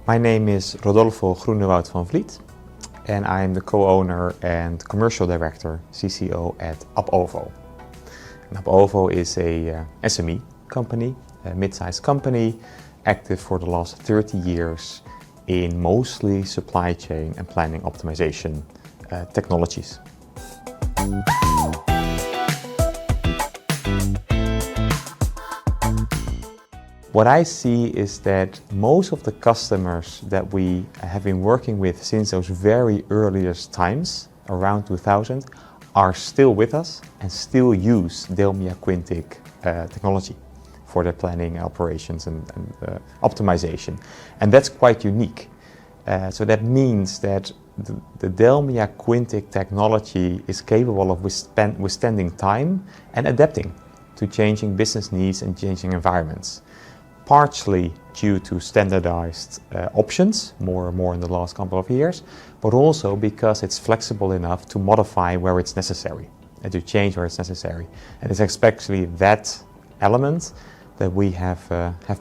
My name is Rodolfo Groenewoud Van Vliet and I'm the co-owner and commercial director, CCO at Ab Ovo. And Ab Ovo is a SME company, a mid-sized company, active for the last 30 years in mostly supply chain and planning optimization technologies. What I see is that most of the customers that we have been working with since those very earliest times, around 2000, are still with us and still use DELMIA Quintiq technology for their planning, operations and optimization. And that's quite unique. So that means that the DELMIA Quintiq technology is capable of withstanding time and adapting to changing business needs and changing environments. Partially due to standardized options, more and more in the last couple of years, but also because it's flexible enough to modify where it's necessary and to change where it's necessary. And it's especially that element that we have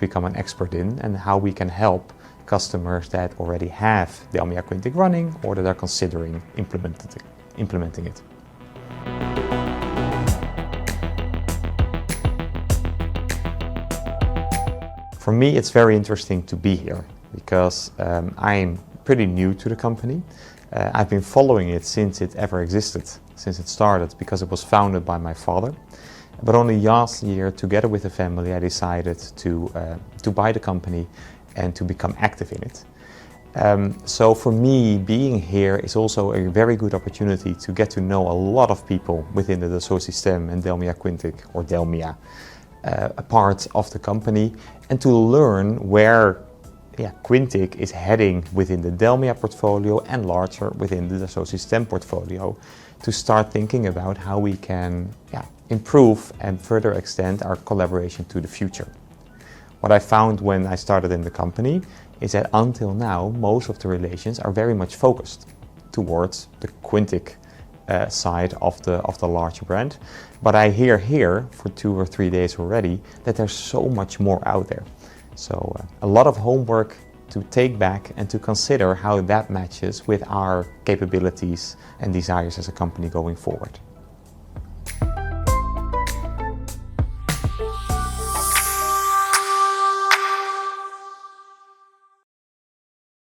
become an expert in, and how we can help customers that already have DELMIA Quintiq running or that are considering implementing it. For me, it's very interesting to be here because I'm pretty new to the company. I've been following it since it ever existed, since it started, because it was founded by my father. But only last year, together with the family, I decided to buy the company and to become active in it. So for me, being here is also a very good opportunity to get to know a lot of people within the Dassault Systèmes and DELMIA Quintiq, or DELMIA, a part of the company, and to learn where Quintiq is heading within the DELMIA portfolio and larger within the Dassault Systèmes portfolio, to start thinking about how we can improve and further extend our collaboration to the future. What I found when I started in the company is that until now most of the relations are very much focused towards the Quintiq side of the larger brand. But I hear here for 2 or 3 days already that there's so much more out there. So a lot of homework to take back and to consider how that matches with our capabilities and desires as a company going forward.